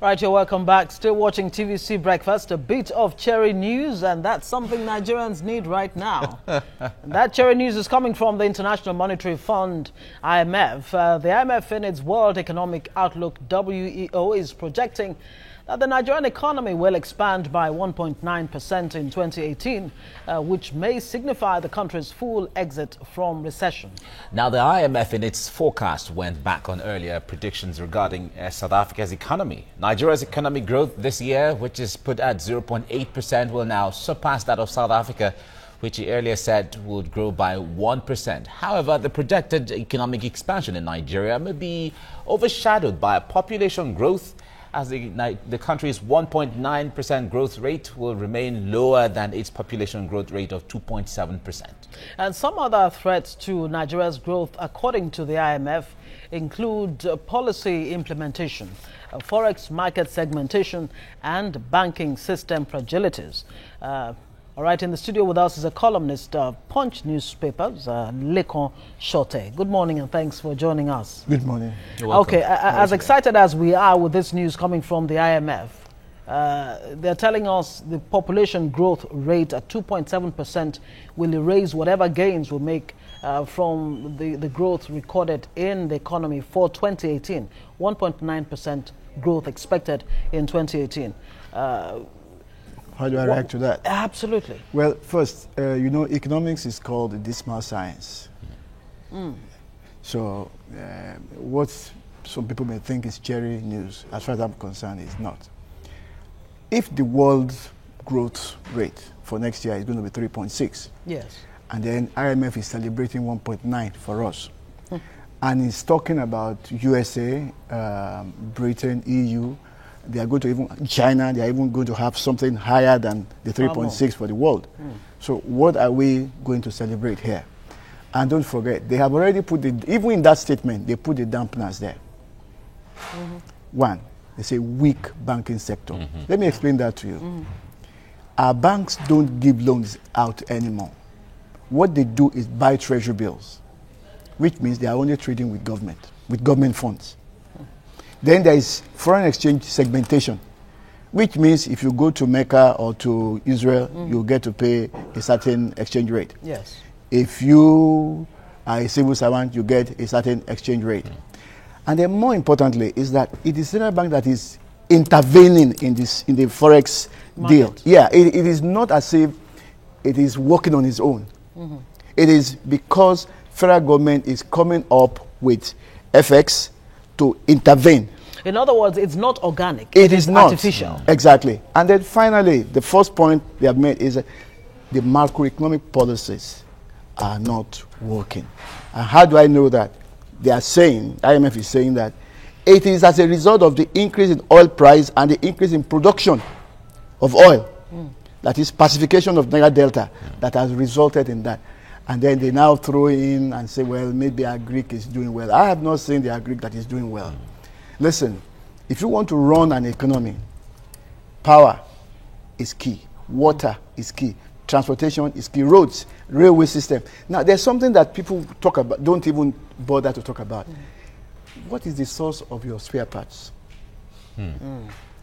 Right, you're welcome back. Still watching TVC Breakfast, a bit of cherry news, and that's something Nigerians need right now. And that cherry news is coming from the International Monetary Fund, IMF. The IMF, in its World Economic Outlook, WEO, is projecting that the Nigerian economy will expand by 1.9% in 2018, which may signify the country's full exit from recession. Now, the IMF in its forecast went back on earlier predictions regarding South Africa's economy. Nigeria's economic growth this year, which is put at 0.8%, will now surpass that of South Africa, which he earlier said would grow by 1%. However, the projected economic expansion in Nigeria may be overshadowed by population growth, as the country's 1.9% growth rate will remain lower than its population growth rate of 2.7%. And some other threats to Nigeria's growth, according to the IMF, include policy implementation, forex market segmentation, and banking system fragilities. All right, in the studio with us is a columnist of Punch newspapers, Lekon Shote. Good morning and thanks for joining us. Good morning. Okay, as excited as we are with this news coming from the IMF, they're telling us the population growth rate at 2.7% will erase whatever gains we make from the growth recorded in the economy for 2018. 1.9% growth expected in 2018. How do I react to that? Absolutely. Well, first, you know, economics is called a dismal science. So, what some people may think is cherry news, as far as I'm concerned, is not. If the world's growth rate for next year is going to be 3.6, yes, and then IMF is celebrating 1.9 for us, and it's talking about USA, Britain, EU. They are going to even China. They are even going to have something higher than the 3.6 for the world. So what are we going to celebrate here? And don't forget, they have already put even in that statement, they put the dampeners there. One, they say weak banking sector. Let me explain that to you. Our banks don't give loans out anymore. What they do is buy treasury bills, which means they are only trading with government funds. Then there is foreign exchange segmentation, which means if you go to Mecca or to Israel, you get to pay a certain exchange rate. yes. If you are a civil servant, you get a certain exchange rate. And then more importantly is that it is Central Bank that is intervening in the forex deal. Yeah, it is not as if it is working on its own. It is because federal government is coming up with FX to intervene. In other words, it's not organic. It is not artificial. Exactly. And then finally, the first point they have made is that the macroeconomic policies are not working. And how do I know that? They are saying, IMF is saying that it is as a result of the increase in oil price and the increase in production of oil, that is pacification of Niger Delta, that has resulted in that. And then they now throw in and say, well, maybe Agric is doing well. I have not seen the Agric that is doing well. Listen, if you want to run an economy, power is key, water is key, transportation is key, roads, railway system. Now, there's something that people talk about, don't even bother to talk about. What is the source of your spare parts?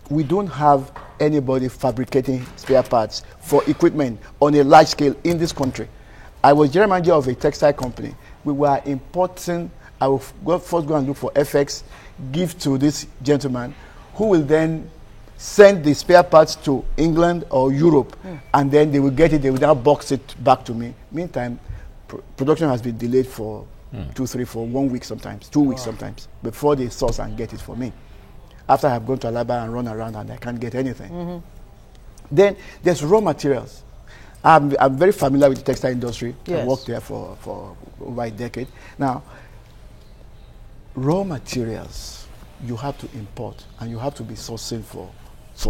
We don't have anybody fabricating spare parts for equipment on a large scale in this country. I was general manager of a textile company. We were importing. I will first go and look for FX, give to this gentleman, who will then send the spare parts to England or Europe, and then they will get it. They will now box it back to me. Meantime, production has been delayed for 2, 3, 4, 1 week sometimes, 2 weeks sometimes, before they source and get it for me. After I have gone to Alaba and run around and I can't get anything. Then there's raw materials. I'm very familiar with the textile industry. Yes. I worked there for over a decade. Now, raw materials you have to import and you have to be sourcing for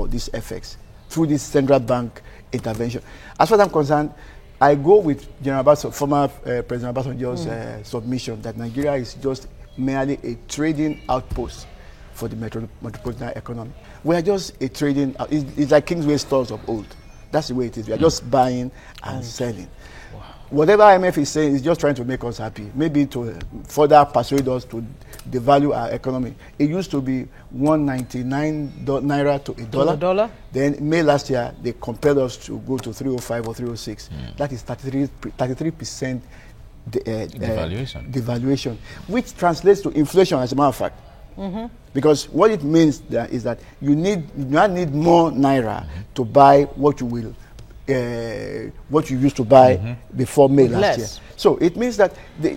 this FX through this central bank intervention. As far as I'm concerned, I go with General Abaso, former President Obasanjo's submission that Nigeria is just merely a trading outpost for the metropolitan economy. We are just a trading, it's like Kingsway stores of old. That's the way it is. We are just buying and selling. Wow. Whatever IMF is saying is just trying to make us happy. Maybe to further persuade us to devalue our economy. It used to be 199 naira to a dollar. Then May last year, they compelled us to go to 305 or 306. That is 33% devaluation, which translates to inflation, as a matter of fact. Because what it means is that you not need more naira to buy what you will, what you used to buy before May last year. So it means that they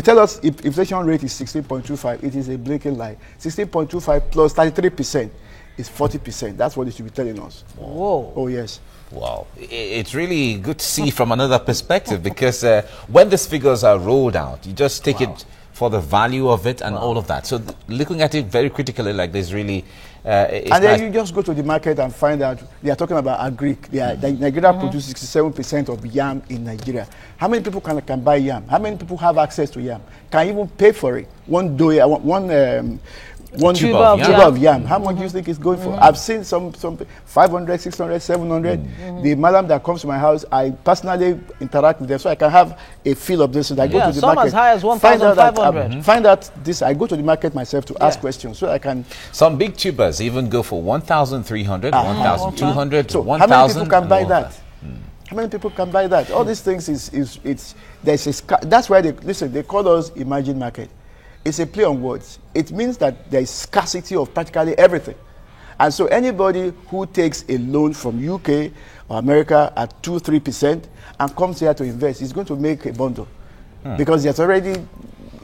tell us if inflation rate is 16.25, it is a blatant lie. 16.25 plus 33% is 40%. That's what they should be telling us. Whoa. Oh yes. Wow, it's really good to see from another perspective, because when these figures are rolled out, you just take it for the value of it and all of that. So looking at it very critically like this really... and then you just go to the market and find out they are talking about agric. Nigeria produces 67% of yam in Nigeria. How many people can buy yam? How many people have access to yam? Can even pay for it? One tuber of yam. How much do you think it's going for? I've seen some 500, 600, 700. The madam that comes to my house, I personally interact with them so I can have a feel of this. So I go to the market. As high as 1,500. Find out this. I go to the market myself to ask questions so I can. Some big tubers even go for 1,300, 1,200, so 1,000. How many people can buy that? How many people can buy that? All these things that's why they call us emerging market. It's a play on words. It means that there is scarcity of practically everything. And so anybody who takes a loan from UK or America at 2-3% and comes here to invest is going to make a bundle. Because there's already,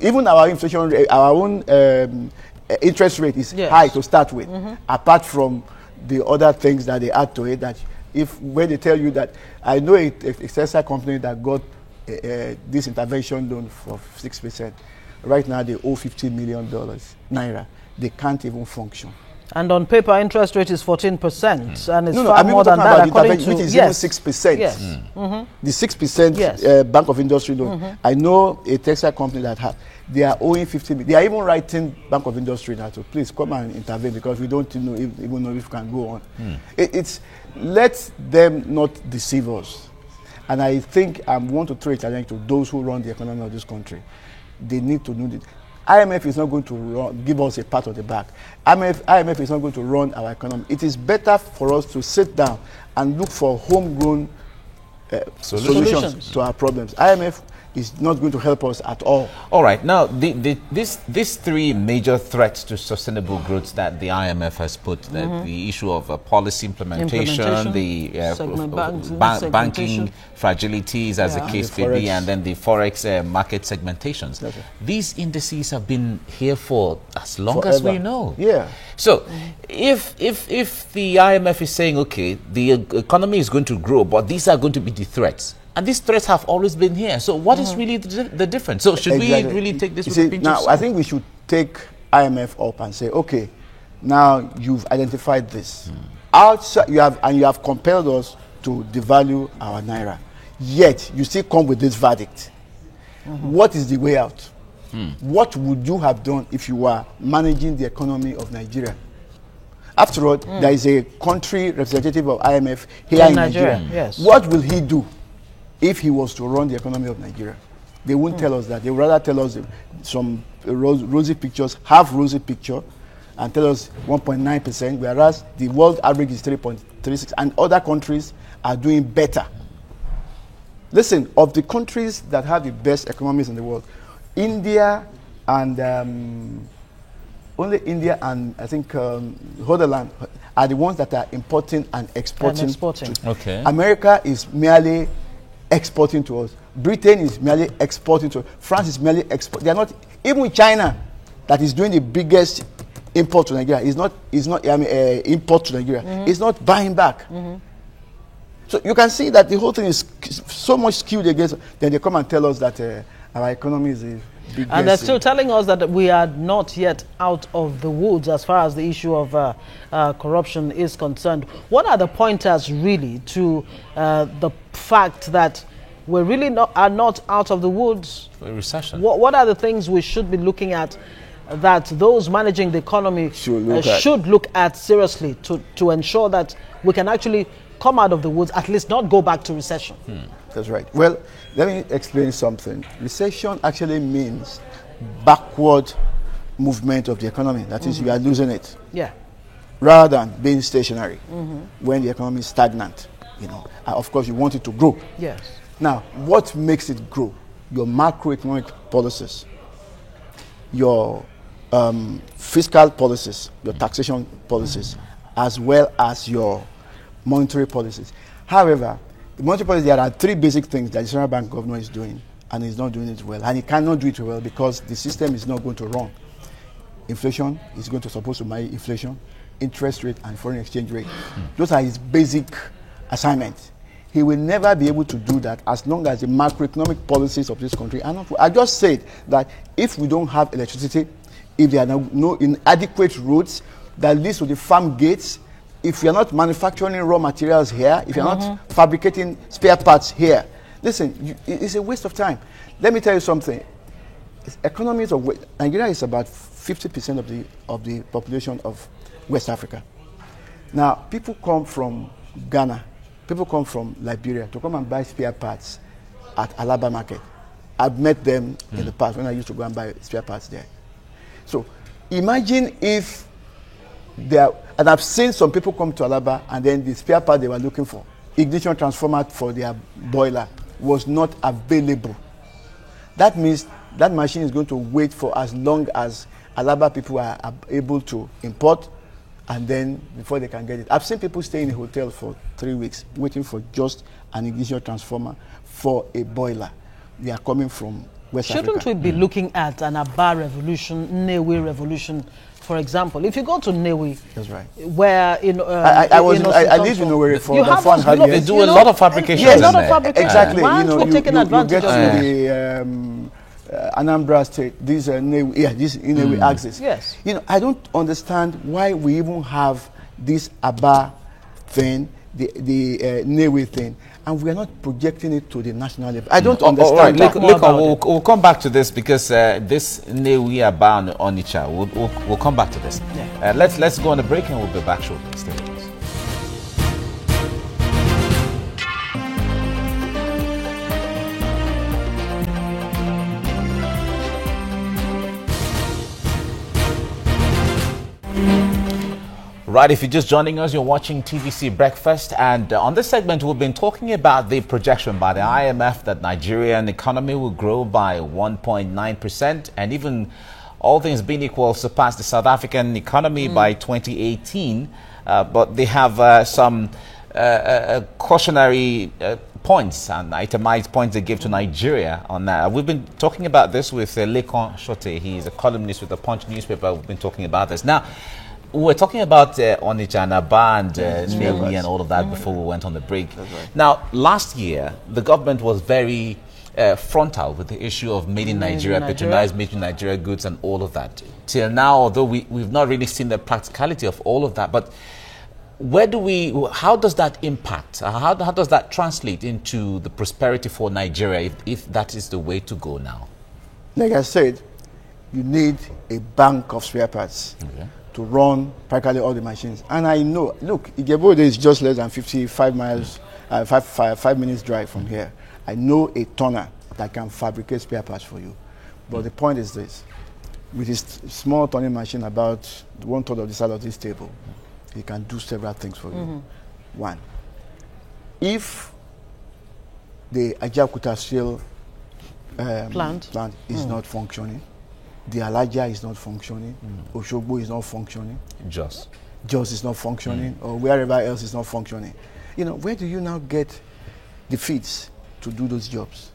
even our inflation rate, our own interest rate is high to start with, apart from the other things that they add to it. That when they tell you that, I know a Tesla company that got this intervention loan for 6%. Right now, they owe $50 million naira. They can't even function. And on paper, interest rate is 14%, and it's far more than that, according to... Which is even 6%. Yes. The 6% Bank of Industry loan. I know a Texas company that they are owing 50 million. They are even writing Bank of Industry now to please come and intervene because we don't even know if we can go on. Let them not deceive us. And I think I want to throw a challenge to those who run the economy of this country. They need to know that IMF is not going to give us a pat on the back. IMF is not going to run our economy. It is better for us to sit down and look for homegrown solutions to our problems. IMF is not going to help us at all. All right. Now, these three major threats to sustainable growth that the IMF has put, the issue of policy implementation, the banking fragilities, as the case may be, and then the forex market segmentations. That's right. These indices have been here for as long as we know. Yeah. So, if the IMF is saying, okay, the economy is going to grow, but these are going to be the threats, and these threats have always been here. So what is really the difference? So should we really take this with a pinch of salt? I think we should take IMF up and say, okay, now you've identified this. Outside, you have compelled us to devalue our naira. Yet you still come with this verdict. What is the way out? What would you have done if you were managing the economy of Nigeria? After all, there is a country representative of IMF here in Nigeria. Yes. What will he do if he was to run the economy of Nigeria? They won't tell us that. They would rather tell us some rosy pictures, half rosy picture, and tell us 1.9%, whereas the world average is 3.36, and other countries are doing better. Listen, of the countries that have the best economies in the world, India and only India and I think Netherlands are the ones that are importing and exporting. Okay. America is merely exporting to us. Britain is merely exporting to us. France is merely exporting. They are not, even with China, that is doing the biggest import to Nigeria, import to Nigeria, is not buying back. So you can see that the whole thing is so much skewed against. Then they come and tell us that our economy is a big. And they're still telling us that we are not yet out of the woods as far as the issue of corruption is concerned. What are the pointers really to the fact that we really are not out of the woods? For a recession. What are the things we should be looking at that those managing the economy should look at seriously to ensure that we can actually come out of the woods, at least not go back to recession? That's right. Well, let me explain something. Recession actually means backward movement of the economy. That is, you are losing it. Yeah. Rather than being stationary when the economy is stagnant. You know, of course, you want it to grow. Yes. Now, what makes it grow? Your macroeconomic policies, your fiscal policies, your taxation policies, as well as your monetary policies. However, the monetary policy, there are three basic things that the central bank governor is doing, and he's not doing it well. And he cannot do it well because the system is not going to run. Inflation is going to supposed to manage inflation, interest rate, and foreign exchange rate. Those are his basic assignments. He will never be able to do that as long as the macroeconomic policies of this country are not. I just said that if we don't have electricity, if there are no inadequate roads that leads to the farm gates, if we are not manufacturing raw materials here, if you are not fabricating spare parts here, listen, it's a waste of time. Let me tell you something. Economies of Nigeria is about 50% of the population of West Africa. Now, people come from Ghana, people come from Liberia to come and buy spare parts at Alaba Market. I've met them in the past when I used to go and buy spare parts there. So imagine if there, and I've seen some people come to Alaba and then the spare part they were looking for, ignition transformer for their boiler, was not available. That means that machine is going to wait for as long as Alaba people are able to import, and then before they can get it. I've seen people stay in a hotel for 3 weeks waiting for just an ignition transformer for a boiler. They are coming from West Africa. Shouldn't we be looking at an Aba revolution, Nnewi revolution, for example? If you go to Nnewi, that's right. Where I live in Owerri for the 400 years. They do a lot of fabrication. Yes, a lot of fabrication. Exactly. Why aren't we taking advantage of that? The Anambra State, this Nnewi axis. Yes. You know, I don't understand why we even have this Aba thing, the Nnewi thing, and we are not projecting it to the national level. I don't understand. All right, we'll come back to this because this Nnewi Aba Onitsha, we'll come back to this. Yeah. Let's go on a break and we'll be back shortly. Stay with us. Right, if you're just joining us, you're watching TVC Breakfast, and on this segment we've been talking about the projection by the IMF that Nigerian economy will grow by 1.9%, and even all things being equal, surpass the South African economy by 2018. But they have some cautionary points and itemized points they give to Nigeria on that. We've been talking about this with Lekon Shote. He's a columnist with the Punch newspaper. We've been talking about this. Now, we're talking about Onitsha and Aba and Nnewi and all of that before we went on the break. Right. Now, last year, the government was very frontal with the issue of made in Nigeria, patronized made in Nigeria goods and all of that. Till now, although we've not really seen the practicality of all of that, but how does that impact? How does that translate into the prosperity for Nigeria if that is the way to go now? Like I said, you need a bank of spare parts. Okay. To run practically all the machines. And I know, look, Ijebu is just less than 55 miles, 5 minutes drive from here. I know a turner that can fabricate spare parts for you. But the point is this, with his small turning machine about 1/3 of the size of this table, he can do several things for you. One, if the Ajaokuta Steel plant is not functioning, the Alaja is not functioning, Oshogbo is not functioning, Jos is not functioning, or wherever else is not functioning. You know, where do you now get the feeds to do those jobs?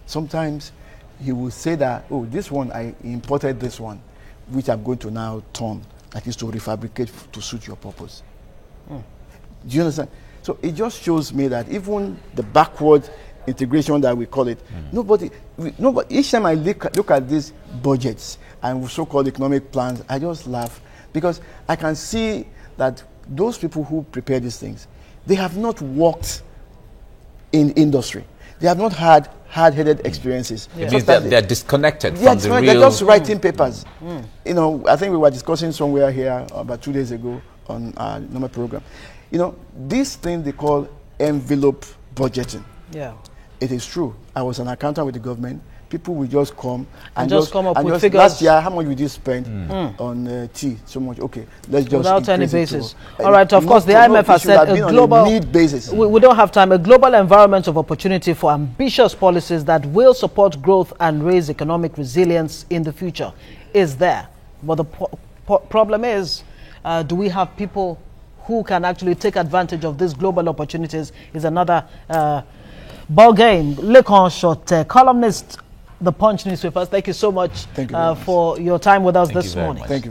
Sometimes he will say that, oh, this one, I imported this one, which I'm going to now turn, that is to refabricate to suit your purpose. Do you understand? So it just shows me that even the backward integration that we call it, nobody, each time I look at these budgets and so-called economic plans, I just laugh because I can see that those people who prepare these things, they have not worked in industry. They have not had hard-headed experiences. It means that they're disconnected from the real... They're just writing papers. You know, I think we were discussing somewhere here about 2 days ago on our normal program. You know, this thing they call envelope budgeting. Yeah. It is true. I was an accountant with the government. people will just come and just come up with just, figures. Last year, how much did you spend on tea? So much. Okay, let's just without any basis. To, all right. Of course, the IMF has said a global need basis. We don't have time. A global environment of opportunity for ambitious policies that will support growth and raise economic resilience in the future is there. But the problem is, do we have people who can actually take advantage of these global opportunities? Is another ball game. Lekon Short, columnist, The Punch newspapers. Thank you so much Thank you for your time with us Thank this you very morning. much. Thank you.